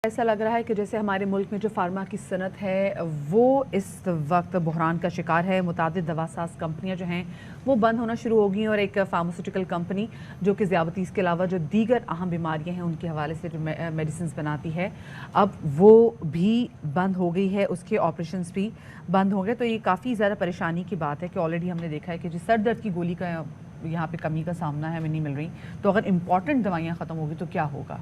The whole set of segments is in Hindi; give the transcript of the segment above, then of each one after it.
ऐसा लग रहा है कि जैसे हमारे मुल्क में जो फार्मा की सनत है वो इस वक्त बहरान का शिकार है। मुतादिद दवासाज कंपनियां जो हैं वो बंद होना शुरू हो गई और एक फार्मास्यूटिकल कंपनी जो कि ज़ियाबतीस के अलावा जो दीगर अहम बीमारियां हैं उनके हवाले से जो मेडिसिन बनाती है अब वो भी बंद हो गई है, उसके ऑपरेशंस भी बंद हो गए। तो ये काफ़ी ज़्यादा परेशानी की बात है कि ऑलरेडी हमने देखा है कि जिस सर दर्द की गोली का यहाँ पे कमी का सामना है, हमें नहीं मिल रही, तो अगर इम्पॉर्टेंट दवाइयाँ ख़त्म होगी तो क्या होगा?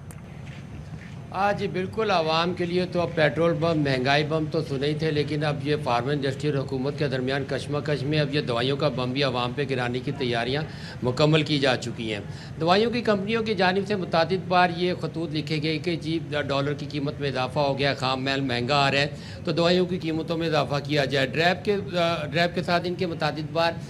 जी बिल्कुल, आवाम के लिए तो अब पेट्रोल बम, महंगाई बम तो सुने ही थे, लेकिन अब ये फार्मा इंडस्ट्री और हुकूमत के दरमियान कशमकश में अब ये दवाइयों का बम भी आवाम पे गिराने की तैयारियां मुकम्मल की जा चुकी हैं। दवाइयों की कंपनियों की जानिब से मुतादिद बार ये खतूत लिखे गए कि जी डॉलर की कीमत में इजाफा हो गया, खाम मैल महंगा आ रहा है, तो दवाइयों की कीमतों में इजाफा किया जाए। ड्रैब के साथ इनके मुतादिद बार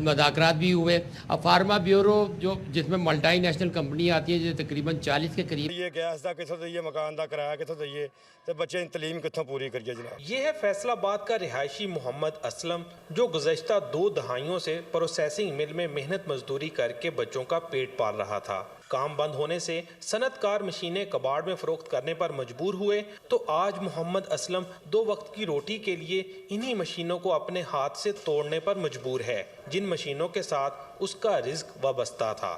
मुज़ाकरात भी हुए। अब फार्मा ब्यूरो जो जिसमें मल्टी नेशनल कंपनी आती है जो तकरीबन 40 के करीब ये गैस का कितों दईए, मकान का किराया कितों दईए, तो बच्चे तलीम कितों पूरी करिए जनाब। ये है फैसलाबाद का रिहायशी मोहम्मद असलम जो गुज़श्ता 2 दहाइयों से प्रोसेसिंग मिल में मेहनत मजदूरी करके बच्चों का पेट पाल रहा था। काम बंद होने से सनतकार मशीनें कबाड़ में फरोख्त करने पर मजबूर हुए, तो आज मोहम्मद असलम 2 वक्त की रोटी के लिए इन्हीं मशीनों को अपने हाथ से तोड़ने पर मजबूर है, जिन मशीनों के साथ उसका रिज्क वाबस्ता था।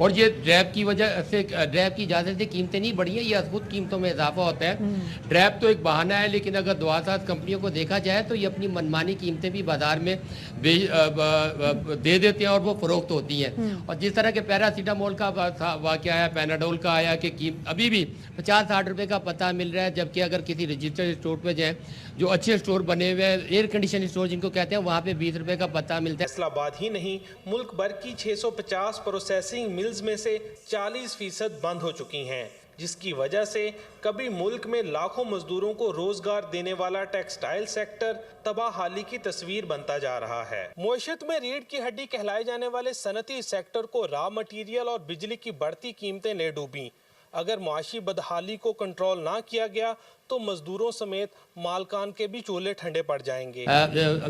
और ये ड्रैब की वजह से, ड्रैब की इजाज़त से कीमतें नहीं बढ़ी हैं, ये खुद कीमतों में इजाफा होता है। ड्रैब तो एक बहाना है, लेकिन अगर दवासाज कंपनियों को देखा जाए तो ये अपनी मनमानी कीमतें भी बाजार में दे देते हैं और वो फरोख्त होती हैं। और जिस तरह के पैरासीटामोल का वाक़या है, पैनाडोल का आया कि अभी भी 50-60 रुपये का पता मिल रहा है, जबकि अगर किसी रजिस्टर्ड स्टोर पर जाए, जो अच्छे स्टोर बने हुए हैं, एयर कंडीशन स्टोर जिनको कहते हैं, वहाँ पे 20 रुपये का पता मिलता है। फैसलाबाद ही नहीं, मुल्क भर की 650 प्रोसेसिंग मिल्स में से 40% बंद हो चुकी हैं, जिसकी वजह से कभी मुल्क में लाखों मजदूरों को रोजगार देने वाला टेक्सटाइल सेक्टर तबाहाली की तस्वीर बनता जा रहा है। मुआशरत में रीढ़ की हड्डी कहलाए जाने वाले सनती सेक्टर को रॉ मटीरियल और बिजली की बढ़ती कीमतें ले डूबी। अगर मुआशी बदहाली को कंट्रोल ना किया गया तो मजदूरों समेत मालकान के भी चूल्हे ठंडे पड़ जाएंगे।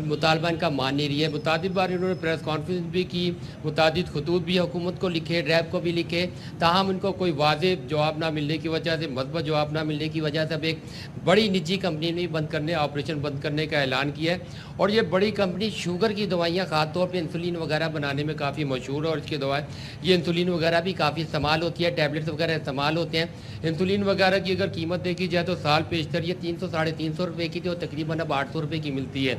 मुतालबा इनका मान नहीं रही है। मुतादिद बार इन्होंने प्रेस कॉन्फ्रेंस भी की, मुतादिद खतूत भी हुकूमत को लिखे, ड्रैब को भी लिखे, ताहम इनको कोई वाज़ेह जवाब ना मिलने की वजह से, मज़बूत जवाब ना मिलने की वजह से अब एक बड़ी निजी कंपनी ने ऑपरेशन बंद करने का ऐलान किया है। और ये बड़ी कंपनी शुगर की दवाइयाँ ख़ास तौर पर इंसुलिन वगैरह बनाने में काफ़ी मशहूर है, और इसकी दवाएँ ये इंसुलिन वगैरह भी काफ़ी इस्तेमाल होती है, टैबलेट्स वगैरह इस्तेमाल होते हैं। इंसुलिन वगैरह की अगर कीमत देखी जाए तो साल पेशतर ये 300-350 रुपये की थी, और तकरीबन अब 800 रुपये की मिलती है।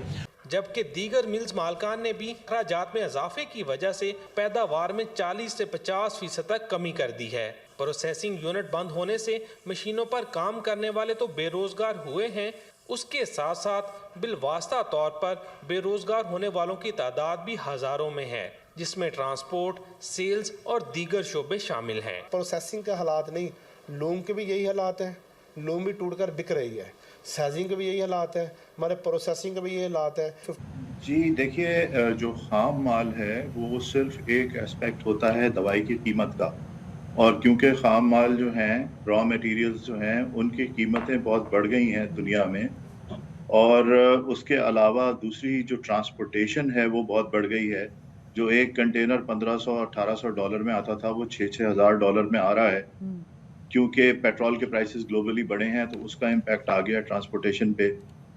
जबकि दीगर मिल्स मालकान ने भी अखराजात में इजाफे की वजह से पैदावार में 40 से 50% तक कमी कर दी है। प्रोसेसिंग यूनिट बंद होने से मशीनों पर काम करने वाले तो बेरोजगार हुए हैं, उसके साथ साथ बिलवास्ता तौर पर बेरोजगार होने वालों की तादाद भी हजारों में है, जिसमें ट्रांसपोर्ट, सेल्स और दीगर शोबे शामिल हैं। प्रोसेसिंग के हालात नहीं, लोम के भी यही हालात हैं, लोम भी टूट कर बिक रही है, साइजिंग के भी यही हालात है, हमारे प्रोसेसिंग के भी यही हालात है। जी देखिए, जो खाम माल है वो सिर्फ एक एस्पेक्ट होता है दवाई की कीमत का, और क्योंकि खाम माल जो हैं, रॉ मटेरियल्स जो हैं, उनकी कीमतें बहुत बढ़ गई हैं दुनिया में, और उसके अलावा दूसरी जो ट्रांसपोर्टेशन है वो बहुत बढ़ गई है। जो एक कंटेनर $1500-1800 में आता था वो $6000 में आ रहा है, क्योंकि पेट्रोल के प्राइसेस ग्लोबली बढ़े हैं, तो उसका इम्पैक्ट आ गया ट्रांसपोर्टेशन पे।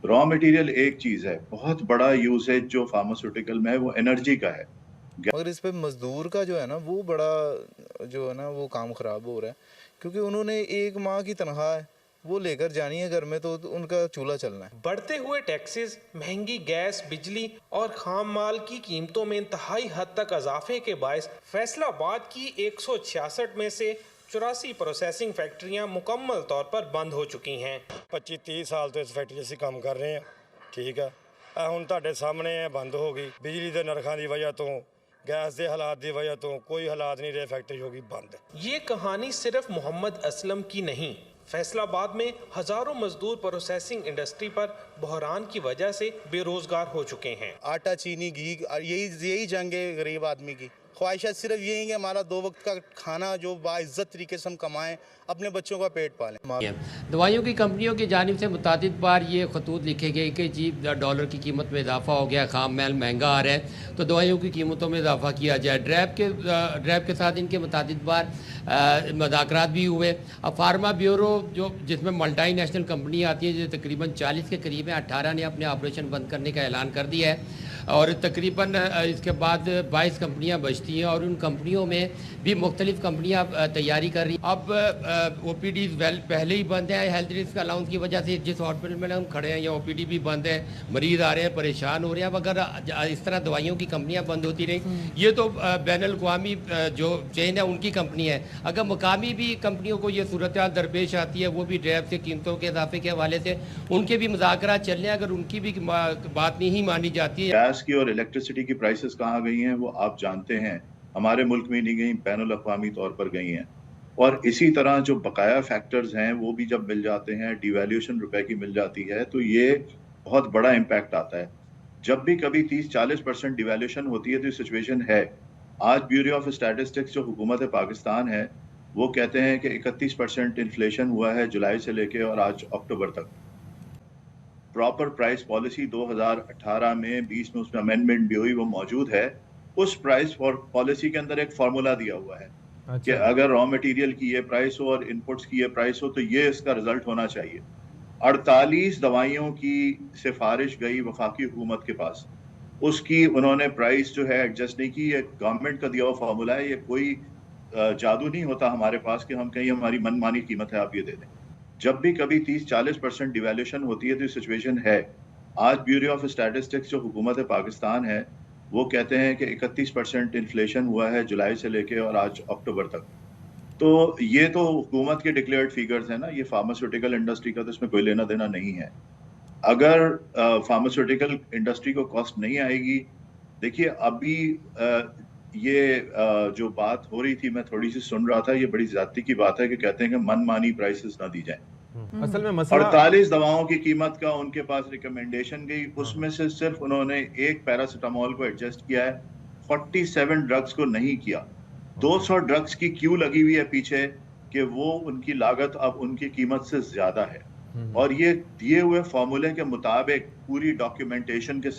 रॉ मटेरियल एक चीज़ है, बहुत बड़ा यूसेज जो फार्मास्यूटिकल में है वो एनर्जी का है। मगर इस पे मजदूर का जो है ना वो बड़ा जो है ना वो काम ख़राब हो रहा है, क्योंकि उन्होंने 1 माह की तनख्वाह है वो लेकर जानी है घर में, तो उनका चूल्हा चलना है। बढ़ते हुए टैक्सेस, महंगी गैस, बिजली और खाम माल की कीमतों में इंतहाई हद तक इजाफे के बायस फैसलाबाद की 166 में से 84 प्रोसेसिंग फैक्ट्रियां मुकम्मल तौर पर बंद हो चुकी हैं। 25-30 साल तो इस फैक्ट्री से काम कर रहे हैं, ठीक है, ਹੁਣ ਤੁਹਾਡੇ ਸਾਹਮਣੇ ਹੈ ਬੰਦ ਹੋ ਗਈ। ਬਿਜਲੀ ਦੇ ਨਰਖਾਂ ਦੀ ਵਜ੍ਹਾ ਤੋਂ, गैस के हालात की वजह तो कोई हालात नहीं रहे, फैक्ट्री होगी बंद। ये कहानी सिर्फ मोहम्मद असलम की नहीं, फैसलाबाद में हजारों मजदूर प्रोसेसिंग इंडस्ट्री पर बहरान की वजह से बेरोजगार हो चुके हैं। आटा, चीनी, घी, यही जंग है गरीब आदमी की। ख्वाहिशात सिर्फ यही है कि हमारा 2 वक्त का खाना जो बाइज्जत तरीके से हम कमाएं, अपने बच्चों का पेट पालें। दवाइयों की कंपनियों की जानिब से मुतादिद बार ये खतूत लिखे गए कि जी डॉलर की कीमत में इजाफा हो गया, खाम माल महंगा आ रहा है, तो दवाइयों की कीमतों में इजाफा किया जाए। ड्रैब के साथ इनके मुतादिद बार मुज़ाकरात भी हुए। अब फार्मा ब्यूरो जो जिसमें मल्टी नेशनल कंपनी आती है, जो तकरीबन 40 के करीब है, 18 ने अपने ऑपरेशन बंद करने का ऐलान कर दिया है और तकरीबन इसके बाद 22 कंपनियां बचती हैं और उन कंपनियों में भी मुख्तलिफ कंपनियां तैयारी कर रही हैं। अब OPD पहले ही बंद है, हेल्थ रिस्क अलाउंस की वजह से जिस हॉस्पिटल में हम खड़े हैं या OPD भी बंद है, मरीज़ आ रहे हैं, परेशान हो रहे हैं। अब अगर इस तरह दवाइयों की कंपनियां बंद होती रही, ये तो बैनुल-अक़वामी जो चेन है उनकी कंपनी है, अगर मकामी भी कंपनियों को ये सूरत दरपेश आती है, वो भी ड्रैब से कीमतों के इजाफे के हवाले से उनके भी मुज़ाकरात चल रहे हैं, अगर उनकी भी बात नहीं मानी जाती है। गैस की और इलेक्ट्रिसिटी की प्राइसेस कहाँ गई हैं वो आप जानते हैं, हमारे मुल्क में नहीं गई, बैनुल अक़वामी तौर पर गई हैं। और इसी तरह जो बकाया फैक्टर्स हैं वो भी जब मिल जाते हैं, डिवैल्यूएशन रुपए की मिल जाती है, तो ये बहुत बड़ा इम्पैक्ट आता है। जब भी कभी 30-40% डिवैल्यूएशन होती है तो ये सिचुएशन है। आज ब्यूरो ऑफ स्टैटिस्टिक्स जो हुकूमत पाकिस्तान है वो कहते हैं कि 31% इन्फ्लेशन हुआ है जुलाई से लेके और आज अक्टूबर तक। प्रॉपर प्राइस पॉलिसी 2018 में 20 में उसमें अमेंडमेंट भी हुई, वो मौजूद है। उस प्राइस पॉलिसी के अंदर एक फार्मूला दिया हुआ है कि अगर रॉ मटेरियल की ये प्राइस हो और इनपुट्स की ये प्राइस हो तो ये इसका रिजल्ट होना चाहिए। 48 दवाइयों की सिफारिश गई वफाकी हुकूमत के पास, उसकी उन्होंने प्राइस जो है एडजस्ट नहीं की। ये गवर्नमेंट का दिया हुआ फार्मूला है, ये कोई जादू नहीं होता हमारे पास कि हम कहीं हमारी मनमानी कीमत है आप ये दे दें। जब भी कभी 30-40% डिवैल्यूएशन होती है तो सिचुएशन है। आज ब्यूरो ऑफ स्टैटिस्टिक्स जो हुकूमत पाकिस्तान है वो कहते हैं कि 31% इन्फ्लेशन हुआ है जुलाई से लेके और आज अक्टूबर तक। तो ये तो हुकूमत के डिक्लेयर्ड फिगर्स हैं ना, ये फार्मास्यूटिकल इंडस्ट्री का तो इसमें कोई लेना देना नहीं है। अगर फार्मास्यूटिकल इंडस्ट्री को कॉस्ट नहीं आएगी, देखिए अभी जो बात हो रही थी, मैं थोड़ी सी सुन रहा था, ये बड़ी ज्यादती की बात है कि कहते हैं कि मनमानी प्राइसेस ना दी जाएं। असल में मसला 48 दवाओं की कीमत का उनके पास रिकमेंडेशन गई, उसमें से सिर्फ उन्होंने एक पैरासिटामोल को एडजस्ट किया है, 47 ड्रग्स को नहीं किया। 200 ड्रग्स की क्यू लगी हुई है पीछे कि वो उनकी लागत अब उनकी कीमत से ज्यादा है। और ये दिए हुए फॉर्मूले के मुताबिक पूरी डॉक्यूमेंटेशन के